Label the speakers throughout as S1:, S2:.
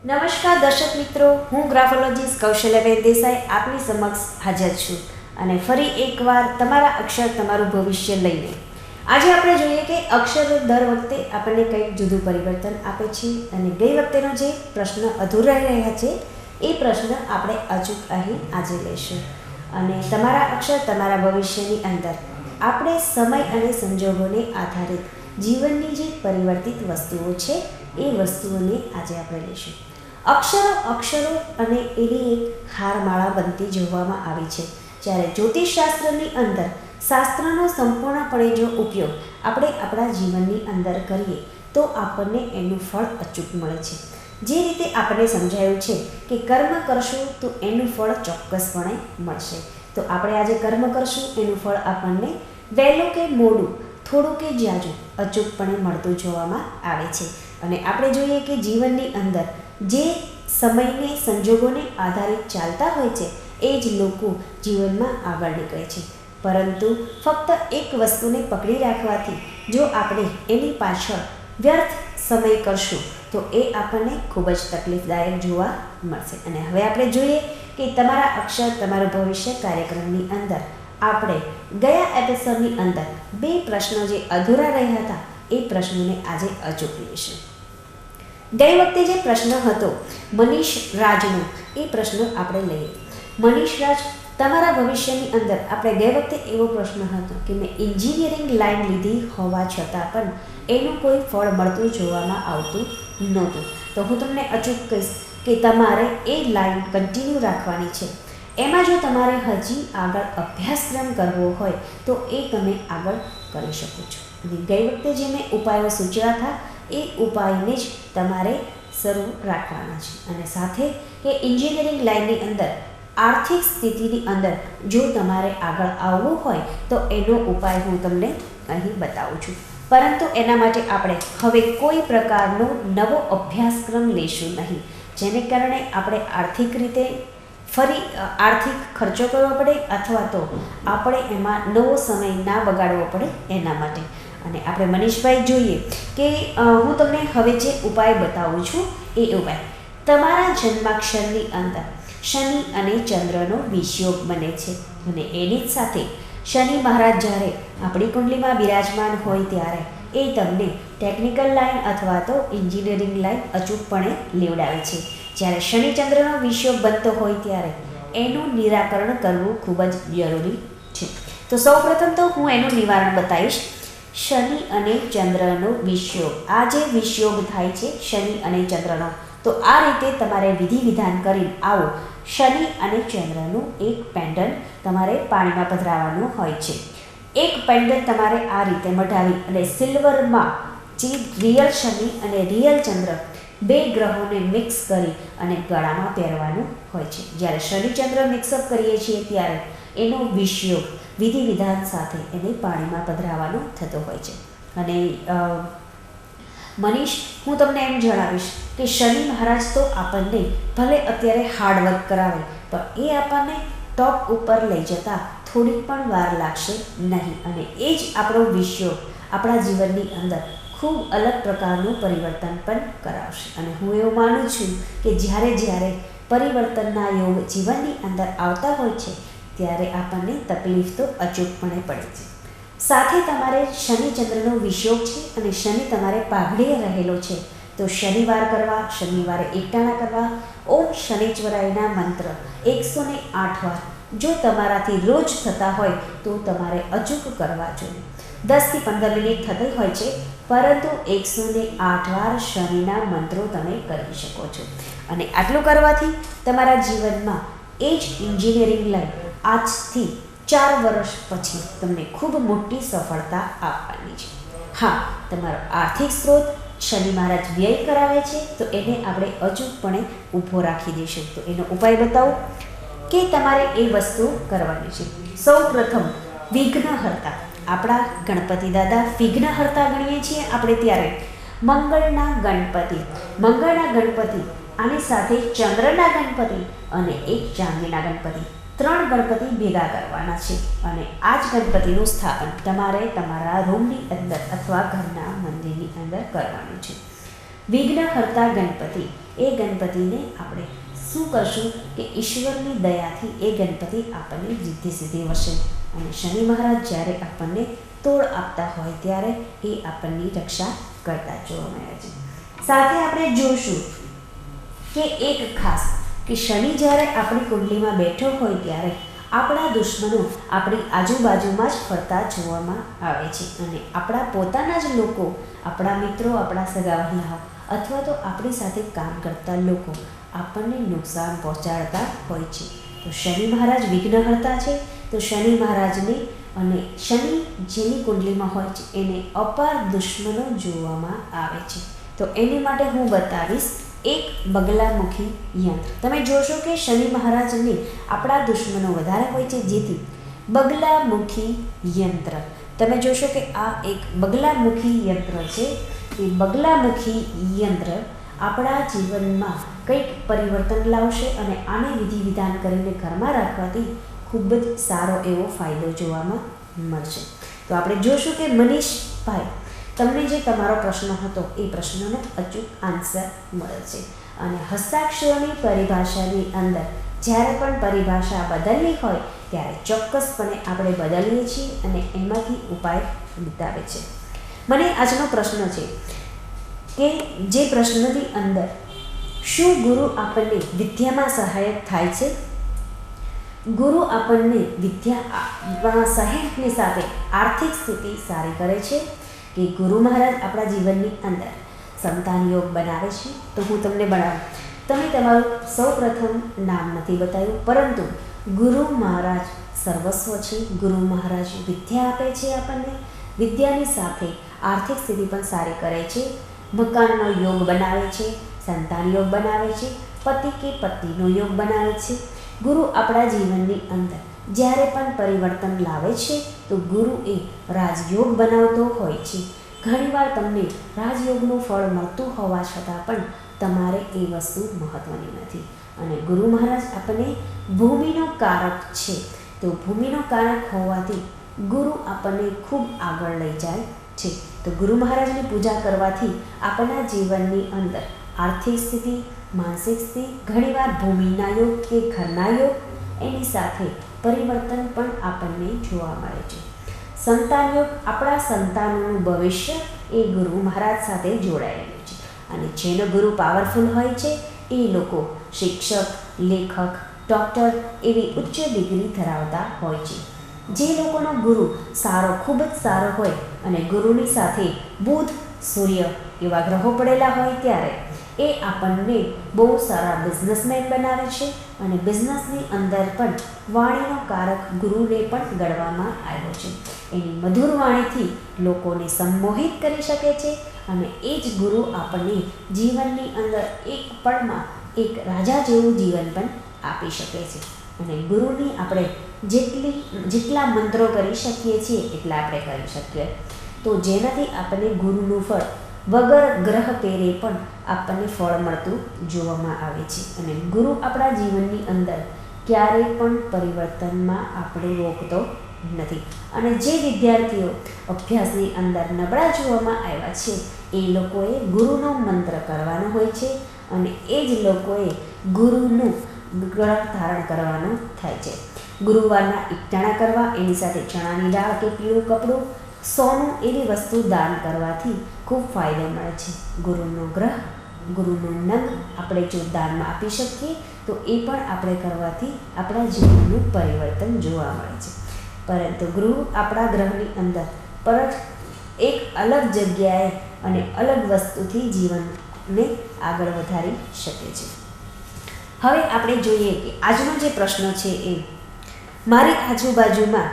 S1: નમસ્કાર દર્શક મિત્રો, હું ગ્રાફોલોજીસ્ટ કૌશલ્યાબેન દેસાઈ આપની સમક્ષ હાજર છું અને ફરી એકવાર તમારા અક્ષર તમારું ભવિષ્ય લઈને. આજે આપણે જોઈએ કે અક્ષરો દર વખતે આપણને કંઈક જુદું પરિવર્તન આપે છે અને ગઈ વખતેનો જે પ્રશ્ન અધૂરા રહ્યા છે એ પ્રશ્ન આપણે અચૂક અહીં આજે લઈશું. અને તમારા અક્ષર તમારા ભવિષ્યની અંદર આપણે સમય અને સંજોગોને આધારિત જીવનની જે પરિવર્તિત વસ્તુઓ છે એ વસ્તુઓને આજે આપણે લઈશું. અક્ષરો અને એની એક હારમાળા બનતી જોવામાં આવી છે. જ્યારે જ્યોતિષશાસ્ત્રની અંદર શાસ્ત્રનો સંપૂર્ણપણે જો ઉપયોગ આપણે આપણા જીવનની અંદર કરીએ તો આપણને એનું ફળ અચૂક મળે છે. જે રીતે આપણને સમજાયું છે કે કર્મ કરશું તો એનું ફળ ચોક્કસપણે મળશે. તો આપણે આજે કર્મ કરશું એનું ફળ આપણને વહેલું કે મોડું, થોડું કે ઝાઝું અચૂકપણે મળતું જોવામાં આવે છે. અને આપણે જોઈએ કે જીવનની અંદર જે સમયને સંજોગોને આધારિત ચાલતા હોય છે એ જ લોકો જીવનમાં આગળ નીકળે છે. પરંતુ ફક્ત એક વસ્તુને પકડી રાખવાથી જો આપણે એની પાછળ વ્યર્થ સમય કરશું તો એ આપણને ખૂબ જ તકલીફદાયક જોવા મળશે. અને હવે આપણે જોઈએ કે તમારા અક્ષર તમારું ભવિષ્ય કાર્યક્રમની અંદર આપણે ગયા એપિસોડની અંદર 2 પ્રશ્નો જે અધૂરા રહ્યા હતા એ પ્રશ્નોને આજે અચૂક લઈશું. ગઈ વખતે જે પ્રશ્ન હતો મનીષ રાજનો, એ પ્રશ્ન આપણે લઈએ. મનીષ રાજ, તમારા ભવિષ્યની અંદર આપણે ગઈ વખતે એવો પ્રશ્ન હતો કે મેં એન્જિનિયરિંગ લાઈન લીધી હોવા છતાં પણ એનું કોઈ ફળ મળતું જોવામાં આવતું નહોતું. તો હું તમને અચૂક કહીશ કે તમારે એ લાઈન કન્ટિન્યુ રાખવાની છે. એમાં જો તમારે હજી આગળ અભ્યાસક્રમ કરવો હોય તો એ તમે આગળ કરી શકો છો. અને ગઈ વખતે જે મેં ઉપાયો સૂચવ્યા હતા એ ઉપાયને જ તમારે શરૂ રાખવાના છે. અને સાથે કે એન્જિનિયરિંગ લાઈનની અંદર આર્થિક સ્થિતિની અંદર જો તમારે આગળ આવવું હોય તો એનો ઉપાય હું તમને અહીં બતાવું છું. પરંતુ એના માટે આપણે હવે કોઈ પ્રકારનો નવો અભ્યાસક્રમ લઈશું નહીં, જેને કારણે આપણે આર્થિક રીતે ફરી આર્થિક ખર્ચો કરવો પડે અથવા તો આપણે એમાં નવો સમય ના બગાડવો પડે એના માટે. અને આપણે મનીષભાઈ જોઈએ કે હું તમને હવે જે ઉપાય બતાવું છું એ ઉપાય તમારા જન્માક્ષરની અંદર શનિ અને ચંદ્રનો વિષયોગ બને છે. અને એની જ સાથે શનિ મહારાજ જ્યારે આપણી કુંડલીમાં બિરાજમાન હોય ત્યારે એ તમને ટેકનિકલ લાઈન અથવા તો એન્જિનિયરિંગ લાઈન અચૂકપણે લેવડાવે છે. જ્યારે શનિચંદ્રનો વિષયોગ બનતો હોય ત્યારે એનું નિરાકરણ કરવું ખૂબ જ જરૂરી છે. તો સૌપ્રથમ તો હું એનું નિવારણ બતાવીશ. શનિ અને ચંદ્રનો વિષયોગ, આ જે વિષયોગ થાય છે શનિ અને ચંદ્રનો, તો આ રીતે તમારે વિધિ વિધાન કરી આવો શનિ અને ચંદ્રનું એક પેન્ડન્ટ તમારે પાણીમાં પધરાવવાનું હોય છે. એક પેન્ડન્ટ તમારે આ રીતે મઢાવી અને સિલ્વરમાં જે રિયલ શનિ અને રિયલ ચંદ્ર 2 ગ્રહોને મિક્સ કરી અને ગળામાં પહેરવાનું હોય છે. જ્યારે શનિચંદ્ર મિક્સઅપ કરીએ છીએ ત્યારે એનો વિષયોગ વિધિ વિધાન સાથે એને પાણીમાં પધરાવવાનો થતો હોય છે. અને મનીષ, હું તમને એમ જણાવીશ કે શનિ મહારાજ તો આપણને ભલે અત્યારે હાર્ડવર્ક કરાવે પણ એ આપણને ટોપ ઉપર લઈ જતા થોડીક પણ વાર લાગશે નહીં. અને એ જ આપણો વિષયોગ આપણા જીવનની અંદર ખૂબ અલગ પ્રકારનું પરિવર્તન પણ કરાવશે. અને હું એવું માનું છું કે જ્યારે પરિવર્તનના યોગ જીવનની અંદર આવતા હોય છે ત્યારે આપણને તકલીફ તો અચૂકપણે પડે છે. સાથે તમારે શનિચંદ્રનો વિષયોગ છે અને શનિ તમારે પાઘડીએ રહેલો છે તો શનિવાર કરવા, શનિવારે એકટાણા કરવા, ઓમ શનિશ્વરાયના મંત્ર 108 વાર જો તમારાથી રોજ થતા હોય તો તમારે અચૂક કરવા જોઈએ. 10 થી 15 મિનિટ થતી હોય છે પરંતુ 108 વાર શનિના મંત્રો તમે કરી શકો છો. અને આટલું કરવાથી તમારા જીવનમાં એ જ એન્જિનિયરિંગ લાઈન આજથી 4 વર્ષ પછી તમને ખૂબ મોટી સફળતા આપવાની છે. હા, તમારો આર્થિક સ્ત્રોત શનિ મહારાજ વ્યય કરાવે છે તો એને આપણે અચૂકપણે ઊભો રાખી દઈશું. તો એનો ઉપાય બતાવો કે તમારે એ વસ્તુ કરવાની છે. સૌ પ્રથમ વિઘ્નહર્તા, આપણા ગણપતિ દાદા વિઘ્નહર્તા ગણીએ છીએ આપણે ત્યારે મંગળના ગણપતિ આની સાથે ચંદ્રના ગણપતિ અને એક ચાંદીના ગણપતિ, 3 ગણપતિ ભેગા કરવાના છે. અને આ જ ગણપતિનું સ્થાપન તમારે તમારા રૂમની અંદર અથવા ઘરના મંદિરની અંદર કરવાનું છે. વિઘ્નહર્તા ગણપતિ એ ગણપતિને આપણે શું કરશું કે ઈશ્વરની દયાથી એ ગણપતિ આપણને રીદ્ધિ સિદ્ધિ વરસે. અને શનિ મહારાજ જ્યારે આપણને તોડ આપતા હોય ત્યારે એ આપણની રક્ષા કરતા જોવા મળ્યા છે. સાથે આપણે જોશું કે એક ખાસ કે શનિ જ્યારે આપણી કુંડલીમાં બેઠો હોય ત્યારે આપણા દુશ્મનો આપણી આજુબાજુમાં જ ફરતા જોવામાં આવે છે. અને આપણા પોતાના જ લોકો, આપણા મિત્રો, આપણા સગાવહાલાઓ અથવા તો આપણી સાથે કામ કરતા લોકો આપણને નુકસાન પહોંચાડતા હોય છે. તો શનિ મહારાજ વિઘ્નહર્તા છે. તો શનિ મહારાજને અને શનિ જેની કુંડલીમાં હોય છે એને અપાર દુશ્મનો જોવામાં આવે છે. તો એની માટે હું બતાવીશ એક બગલામુખી યંત્ર. તમે જોશો કે શનિ મહારાજને આપણા દુશ્મનો વધારે હોય છે, જેથી બગલામુખી યંત્ર તમે જોશો કે આ એક બગલામુખી યંત્ર છે. એ બગલામુખી યંત્ર આપણા જીવનમાં કંઈક પરિવર્તન લાવશે અને આને વિધિ વિધાન કરીને ઘરમાં રાખવાથી ખૂબ જ સારો એવો ફાયદો જોવામાં મળશે. તો આપણે જોશું કે મનીષભાઈ, તમને જે તમારો પ્રશ્ન હતો એ પ્રશ્નનો અચૂક આન્સર મળશે. અને હસ્તાક્ષરોની પરિભાષાની અંદર જ્યારે પણ પરિભાષા બદલવી હોય ત્યારે ચોક્કસપણે આપણે બદલીએ છીએ અને એમાંથી ઉપાય બતાવે છે. મને આજનો પ્રશ્ન છે કે જે પ્રશ્નની અંદર શું ગુરુ આપણને વિદ્યામાં સહાયક થાય છે? ગુરુ આપણને વિદ્યા સહાયકની સાથે આર્થિક સ્થિતિ સારી કરે છે કે ગુરુ મહારાજ આપણા જીવનની અંદર સંતાન યોગ બનાવે છે? તો હું તમને બનાવું. તમે તમારું સૌ પ્રથમ નામ નથી બતાવ્યું, પરંતુ ગુરુ મહારાજ સર્વસ્વ છે. ગુરુ મહારાજ વિદ્યા આપે છે આપણને. વિદ્યાની સાથે આર્થિક સ્થિતિ પણ સારી કરે છે. મકાનનો યોગ બનાવે છે, સંતાન યોગ બનાવે છે, પતિ કે પત્નીનો યોગ બનાવે છે. ગુરુ આપણા જીવનની અંદર જ્યારે પણ પરિવર્તન લાવે છે તો ગુરુ એ રાજયોગ બનાવતો હોય છે. ઘણીવાર તમને રાજયોગનું ફળ મળતું હોવા છતાં પણ તમારે એ વસ્તુ મહત્ત્વની નથી. અને ગુરુ મહારાજ આપણને ભૂમિનો કારક છે. તો ભૂમિનો કારક હોવાથી ગુરુ આપણને ખૂબ આગળ લઈ જાય છે. તો ગુરુ મહારાજની પૂજા કરવાથી આપણા જીવનની અંદર આર્થિક સ્થિતિ, માનસિક સ્થિતિ, ઘણીવાર ભૂમિના યોગ કે ઘરના યોગ, એની સાથે પરિવર્તન પણ આપણને જોવા મળે છે. સંતાન યોગ, આપણા સંતાનોનું ભવિષ્ય એ ગુરુ મહારાજ સાથે જોડાયેલું છે. અને જેનો ગુરુ પાવરફુલ હોય છે એ લોકો શિક્ષક, લેખક, ડૉક્ટર એવી ઉચ્ચ ડિગ્રી ધરાવતા હોય છે. જે લોકોનો ગુરુ સારો, ખૂબ જ સારો હોય અને ગુરુની સાથે બુધ, સૂર્ય એવા ગ્રહો પડેલા હોય ત્યારે એ આપણને બહુ સારા બિઝનેસમેન બનાવે છે. અને બિઝનેસની અંદર પણ વાણીનો કારક ગુરુને પણ ગણવામાં આવ્યો છે. એની મધુર વાણીથી લોકોને સંમોહિત કરી શકે છે અને એ જ ગુરુ આપણને જીવનની અંદર એક પળમાં એક રાજા જેવું જીવન પણ આપી શકે છે. અને ગુરુની આપણે જેટલા મંત્રો કરી શકીએ છીએ એટલા આપણે કરી શકીએ. તો જેનાથી આપણને ગુરુનું ફળ વગર ગ્રહ પેરે પણ આપણને ફળ મળતું જોવામાં આવે છે. અને ગુરુ આપણા જીવનની અંદર ક્યારેય પણ પરિવર્તનમાં આપણે રોકતો નથી. અને જે વિદ્યાર્થીઓ અભ્યાસની અંદર નબળા જોવામાં આવ્યા છે એ લોકોએ ગુરુનો મંત્ર કરવાનો હોય છે અને એ જ લોકોએ ગુરુનું ગ્રહ ધારણ કરવાનું થાય છે. ગુરુવારના એકટાણા કરવા, એની સાથે ચણાની દાળ કે પીળું કપડું, સોનું એવી વસ્તુ દાન કરવાથી ખૂબ ફાયદો મળે છે. ગુરુનો ગ્રહ, ગુરુનો નંગ આપણે જો દાનમાં આપી શકીએ તો એ પણ આપણે કરવાથી આપણા જીવનનું પરિવર્તન જોવા મળે છે. પરંતુ ગુરુ આપણા ગ્રહની અંદર પરત એક અલગ જગ્યાએ અને અલગ વસ્તુથી જીવનને આગળ વધારી શકે છે. હવે આપણે જોઈએ કે આજનો જે પ્રશ્ન છે એ મારી આજુબાજુમાં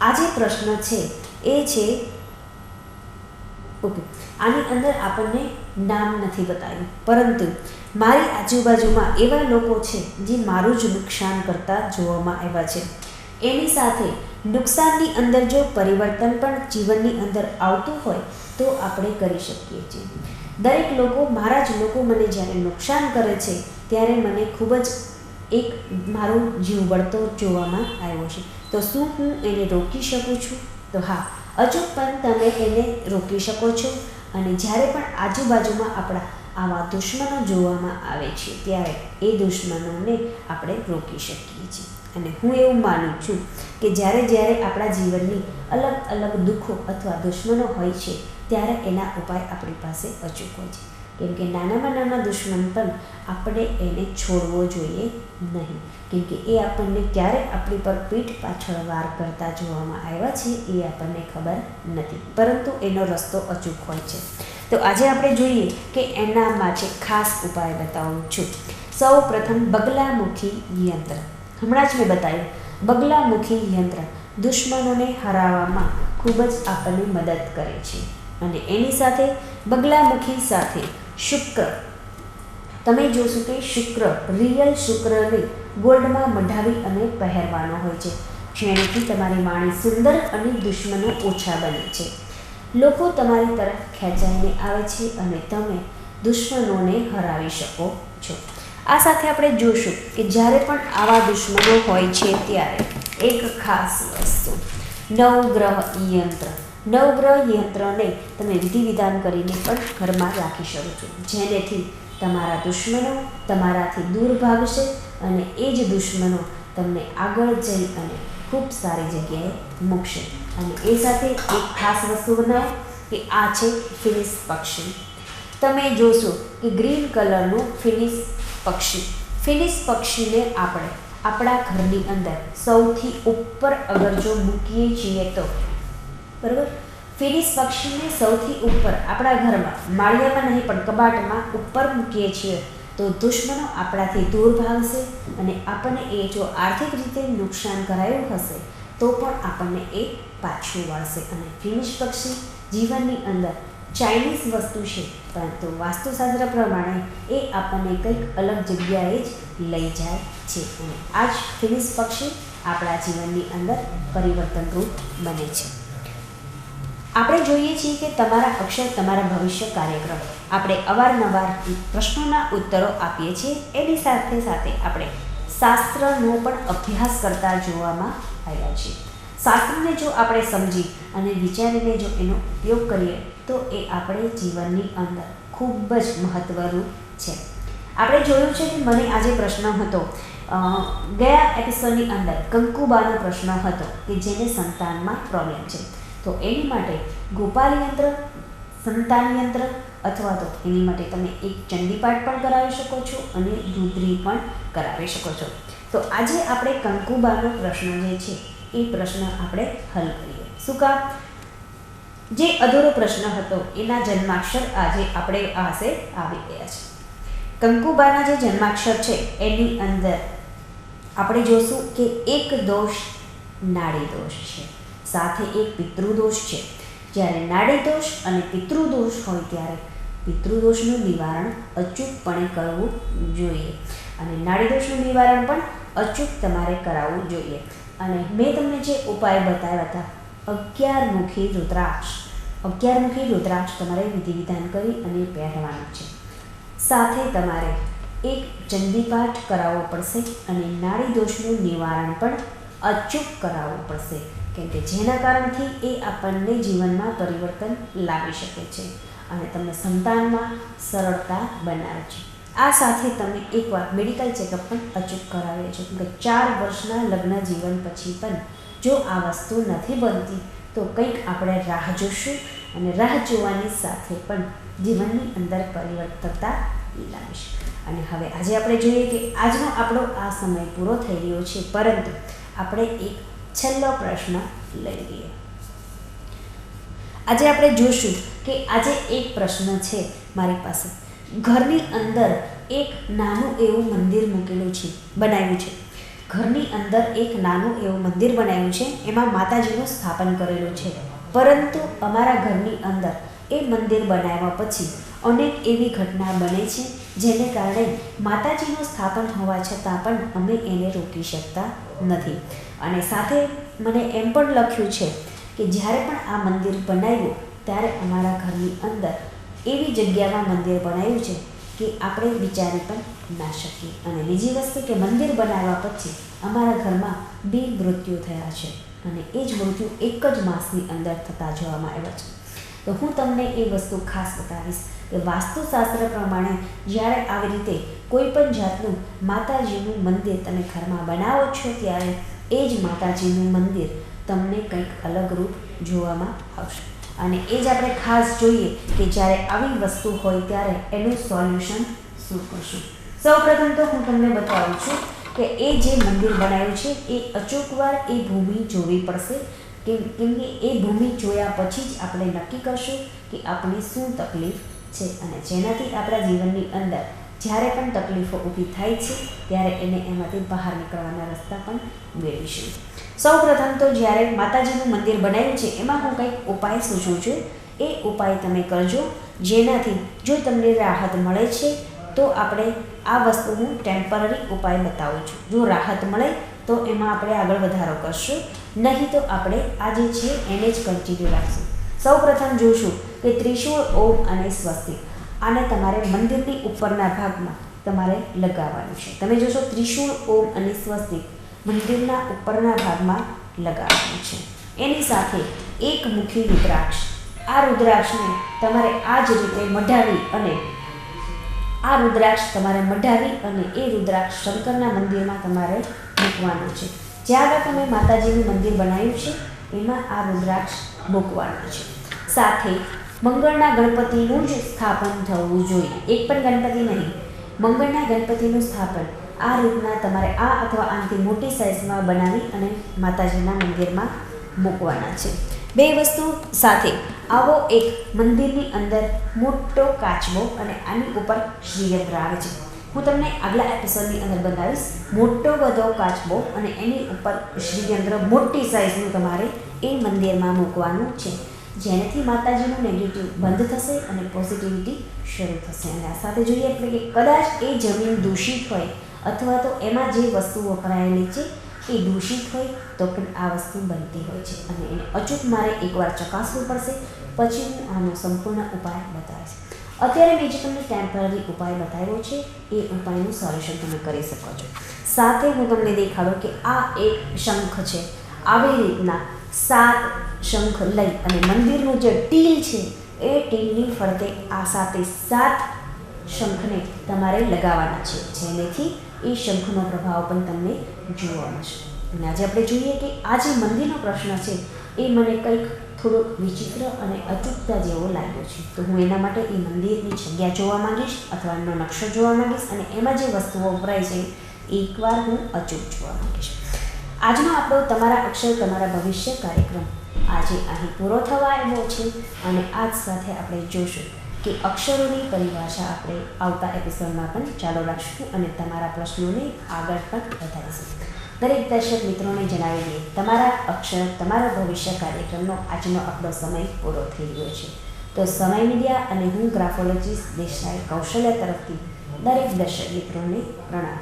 S1: આ જે પ્રશ્ન છે એ છે, ઓકે, આની અંદર આપણને નામ નથી બતાવ્યું, પરંતુ મારી આજુબાજુમાં એવા લોકો છે જે મારું જ નુકસાન કરતા જોવામાં આવ્યા છે. એની સાથે નુકસાનની અંદર જો પરિવર્તન પણ જીવનની અંદર આવતું હોય તો આપણે કરી શકીએ છીએ. દરેક લોકો, મારા જ લોકો મને જ્યારે નુકસાન કરે છે ત્યારે મને ખૂબ જ એક મારું જીવ બળતો જોવામાં આવ્યો છે. તો શું હું એને રોકી શકું છું? તો હા, અચૂક પણ તમે એને રોકી શકો છો. અને જ્યારે પણ આજુબાજુમાં આપણા આવા દુશ્મનો જોવામાં આવે છે ત્યારે એ દુશ્મનોને આપણે રોકી શકીએ છીએ. અને હું એવું માનું છું કે જ્યારે આપણા જીવનની અલગ અલગ દુઃખો અથવા દુશ્મનો હોય છે ત્યારે એના ઉપાય આપણી પાસે અચૂક હોય છે. કેમ કે નાનામાં નાના દુશ્મન પણ આપણે એને છોડવો જોઈએ નહીં. કેમ કે એ આપણને ક્યારે આપણી પર પીઠ પાછળ વાર કરતા જોવામાં આવ્યા છે એ આપણને ખબર નથી, પરંતુ એનો રસ્તો અચૂક હોય છે. તો આજે આપણે જોઈએ કે એના માટે ખાસ ઉપાય બતાવું છું. સૌ પ્રથમ બગલામુખી યંત્ર. હમણાં જ મેં બતાવ્યું, બગલામુખી યંત્ર દુશ્મનોને હરાવવામાં ખૂબ જ આપણને મદદ કરે છે. અને એની સાથે બગલામુખી સાથે શુક્ર, તમે જોશો કે શુક્ર, રિયલ શુક્રને ગોલ્ડમાં મઢાવી અને પહેરવાનો હોય છે, જેનાથી તમારી વાણી સુંદર અને દુશ્મનો ઓછા બને છે. લોકો તમારી તરફ ખેંચાઈને આવે છે અને તમે દુશ્મનોને હરાવી શકો છો. આ સાથે આપણે જોશું કે જ્યારે પણ આવા દુશ્મનો હોય છે ત્યારે એક ખાસ વસ્તુ, નવગ્રહ યંત્ર. નવગ્રહ યંત્રને તમે વિધિ વિધાન કરીને પણ ઘરમાં રાખી શકો છો, જેનેથી તમારા દુશ્મનો તમારાથી દૂર ભાગશે અને એ જ દુશ્મનો તમને આગળ જઈ અને ખૂબ સારી જગ્યાએ મૂકશે. અને એ સાથે એક ખાસ વસ્તુ બનાવો કે આ છે ફિનિશ પક્ષી. તમે જોશો કે ગ્રીન કલરનું ફિનિશ પક્ષી. ફિનિશ પક્ષીને આપણે આપણા ઘરની અંદર સૌથી ઉપર અગર જો મૂકીએ છીએ તો બરાબર, ફિનિશ પક્ષીને સૌથી ઉપર આપણા ઘરમાં, માળિયામાં નહીં પણ કબાટમાં ઉપર મૂકીએ છીએ તો દુશ્મનો આપણાથી દૂર ભાગશે અને આપણને એ જો આર્થિક રીતે નુકસાન કરાયું હશે તો પણ આપણને એ પાછું વળશે. અને ફિનિશ પક્ષી જીવનની અંદર ચાઇનીઝ વસ્તુ છે, પરંતુ વાસ્તુશાસ્ત્ર પ્રમાણે એ આપણને કંઈક અલગ જગ્યાએ જ લઈ જાય છે. અને આ જ ફિનિશ પક્ષી આપણા જીવનની અંદર પરિવર્તનરૂપ બને છે. આપણે જોઈએ છીએ કે તમારા અક્ષર તમારા ભવિષ્ય કાર્યક્રમ આપણે અવારનવાર પ્રશ્નોના ઉત્તરો આપીએ છીએ. એની સાથે સાથે આપણે શાસ્ત્રનો પણ અભ્યાસ કરતા જોવામાં આવ્યા છે. શાસ્ત્રને જો આપણે સમજી અને વિચારીને જો એનો ઉપયોગ કરીએ તો એ આપણે જીવનની અંદર ખૂબ જ મહત્ત્વનું છે. આપણે જોયું છે કે મને આજે પ્રશ્ન હતો, ગયા એપિસોડની અંદર કંકુબાનો પ્રશ્ન હતો કે જેને સંતાનમાં પ્રોબ્લેમ છે. તો એની માટે ગોપાલ યંત્ર, સંતાન યંત્ર અથવા તો એની માટે તમે એક ચંડીપાઠ પણ કરાવી શકો છો અને રુદ્રી પણ કરાવી શકો છો. તો આજે આપણે કંકુબાનો પ્રશ્ન જે છે એ પ્રશ્ન આપણે હલ કરીએ. શું કામ? જે અધૂરો પ્રશ્ન હતો એના જન્માક્ષર આજે આપણે પાસે આવી ગયા છે. કંકુબાના જે જન્માક્ષર છે એની અંદર આપણે જોશું કે એક દોષ નાડી દોષ છે, સાથે એક પિતૃદોષ છે. જ્યારે નાડી દોષ અને પિતૃદોષ હોય ત્યારે પિતૃદોષનું નિવારણ અચૂકપણે કરવું જોઈએ અને નાડી દોષનું નિવારણ પણ અચૂક તમારે કરાવવું જોઈએ. અને મેં તમને જે ઉપાય બતાવ્યા હતા, 11 મુખી રુદ્રાક્ષ, 11 મુખી રુદ્રાક્ષ તમારે વિધિ વિધાન કરી અને પહેરવાનું છે. સાથે તમારે એક ચંડીપાઠ કરાવવો પડશે અને નાડી દોષનું નિવારણ પણ અચૂક કરાવવું પડશે, કેમ કે જેના કારણથી એ આપણને જીવનમાં પરિવર્તન લાવી શકે છે અને તમને સંતાનમાં સરળતા બનાવે છે. આ સાથે તમે એકવાર મેડિકલ ચેકઅપ પણ અચૂક કરાવે છે, કેમ કે 4 વર્ષના લગ્ન જીવન પછી પણ જો આ વસ્તુ નથી બનતી તો કંઈક આપણે રાહ જોશું અને રાહ જોવાની સાથે પણ જીવનની અંદર પરિવર્તનતા લાવીશું. અને હવે આજે આપણે જોઈએ કે આજનો આપણો આ સમય પૂરો થઈ રહ્યો છે, પરંતુ આપણે એક છેલ્લો પ્રશ્ન લઈ લઈએ. આજે આપણે જોશું કે આજે એક પ્રશ્ન છે મારી પાસે. ઘરની અંદર એક નાનું એવું મંદિર મૂકેલું છે, બનાવ્યું છે. ઘરની અંદર એક નાનું એવું મંદિર બનાવ્યું છે, એમાં માતાજીનું સ્થાપન કરેલું છે, પરંતુ અમારા ઘરની અંદર એ મંદિર બનાવ્યા પછી અનેક એવી ઘટના બને છે જેને કારણે માતાજીનું સ્થાપન હોવા છતાં પણ અમે એને રોકી શકતા નથી. અને સાથે મને એમ પણ લખ્યું છે કે જ્યારે પણ આ મંદિર બનાવ્યું ત્યારે અમારા ઘરની અંદર એવી જગ્યામાં મંદિર બનાવ્યું છે કે આપણે વિચારી પણ ના શકીએ. અને બીજી વસ્તુ કે મંદિર બનાવ્યા પછી અમારા ઘરમાં 2 મૃત્યુ થયા છે અને એ જ મૃત્યુ એક જ માસની અંદર થતા જોવામાં આવ્યા છે. તો હું તમને એ વસ્તુ ખાસ બતાવીશ કે વાસ્તુશાસ્ત્ર પ્રમાણે જ્યારે આવી રીતે કોઈ પણ જાતનું માતાજીનું મંદિર તમે ઘરમાં બનાવો છો ત્યારે એ જ માતાજીનું મંદિર તમને કંઈક અલગ રૂપ જોવામાં આવશે. અને એ જ આપણે ખાસ જોઈએ કે જ્યારે આવી વસ્તુ હોય ત્યારે એનું સોલ્યુશન શું કરશું. સૌપ્રથમ તો હું તમને બતાવું છું કે એ જે મંદિર બનાવ્યું છે એ અચૂકવાર એ ભૂમિ જોવી પડશે, કેમ કે એ ભૂમિ જોયા પછી જ આપણે નક્કી કરશું કે આપણે શું તકલીફ છે અને જેનાથી આપણા જીવનની અંદર જ્યારે પણ તકલીફો ઊભી થાય છે ત્યારે એને એમાંથી બહાર નીકળવાના રસ્તા પણ મેળવીશું. સૌપ્રથમ તો જ્યારે માતાજીનું મંદિર બનાવ્યું છે એમાં હું કંઈક ઉપાય સૂચવું છું. એ ઉપાય તમે કરજો, જેનાથી જો તમને રાહત મળે છે તો આપણે આ વસ્તુ હું ટેમ્પરરી ઉપાય બતાવું છું. જો રાહત મળે તો એમાં આપણે આગળ વધારો કરશું, નહીં તો આપણે આ જે છે એને જ કન્ટિન્યુ રાખશું. સૌપ્રથમ જોઈશું કે ત્રિશૂળ, ઓમ અને સ્વસ્તિક આને તમારે મંદિરની ઉપરના ભાગમાં તમારે લગાવવાનું છે. તમે જોશો ત્રિશૂળ, ઓમ અને સ્વસ્તિક મંદિરના ઉપરના ભાગમાં લગાવવાનું છે. એની સાથે એક મુખી રુદ્રાક્ષ, આ રુદ્રાક્ષને તમારે આ જ રીતે મઢાવી અને એ રુદ્રાક્ષ શંકરના મંદિરમાં તમારે મૂકવાનું છે. જ્યાં આગળ તમે માતાજીનું મંદિર બનાવ્યું છે એમાં આ રુદ્રાક્ષ મૂકવાનું છે. સાથે મંગળના ગણપતિનું જ સ્થાપન થવું જોઈએ. એક પણ ગણપતિ નહીં, મંગળના ગણપતિનું સ્થાપન આ રીતના તમારે આ અથવા આનાથી મોટી સાઇઝમાં બનાવી અને માતાજીના મંદિરમાં મૂકવાના છે. બે વસ્તુ સાથે આવો એક મંદિરની અંદર મોટો કાચબો અને આની ઉપર શ્રીયંત્ર આવે છે. હું તમને આગલા એપિસોડની અંદર બતાવીશ. મોટો બધો કાચબો અને એની ઉપર શ્રીયંત્ર મોટી સાઇઝનું તમારે એ મંદિરમાં મૂકવાનું છે, જેનાથી માતાજીનું નેગેટિવ બંધ થશે અને પોઝિટિવિટી શરૂ થશે. અને આ સાથે જોઈએ એટલે કે કદાચ એ જમીન દૂષિત હોય અથવા તો એમાં જે વસ્તુ વપરાયેલી છે એ દૂષિત હોય તો પણ આ વસ્તુ બનતી હોય છે અને એને અચૂક મારે એકવાર ચકાસવું પડશે, પછી હું આનો સંપૂર્ણ ઉપાય બતાવીશ. અત્યારે મેં જે તમને ટેમ્પરરી ઉપાય બતાવ્યો છે એ ઉપાયનું સોલ્યુશન તમે કરી શકો છો. સાથે હું તમને દેખાડું કે આ એક શંખ છે. આવી રીતના 7 શંખ લઈ અને મંદિરનું જે ટીલ છે એ ટીલની ફરતે આ 7 શંખને તમારે લગાવવાના છે, જેનેથી એ શંખનો પ્રભાવ પણ તમને જોવા મળશે. અને આજે આપણે જોઈએ કે આ જે મંદિરનો પ્રશ્ન છે એ મને કંઈક થોડોક વિચિત્ર અને અચૂકતા જેવો લાગ્યો છે. તો હું એના માટે એ મંદિરની જગ્યા જોવા માંગીશ અથવા એમનો નકશો જોવા માંગીશ અને એમાં જે વસ્તુઓ વપરાય છે એકવાર હું અચૂક જોવા માંગીશ. આજનો આપણો તમારા અક્ષર તમારા ભવિષ્ય કાર્યક્રમ આજે અહીં પૂરો થવા આવ્યો છે અને આજ સાથે આપણે જોશું કે અક્ષરોની પરિભાષા આપણે આવતા એપિસોડમાં પણ ચાલુ રાખશું અને તમારા પ્રશ્નોને આગળ પણ વધારીશું. દરેક દર્શક મિત્રોને જણાવી દઈએ, તમારા અક્ષર તમારા ભવિષ્ય કાર્યક્રમનો આજનો આપણો સમય પૂરો થઈ ગયો છે. તો સમય મીડિયા અને હું ગ્રાફોલોજીસ્ટ દેસાઈ કૌશલ્ય તરફથી દરેક દર્શક મિત્રોને પ્રણામ.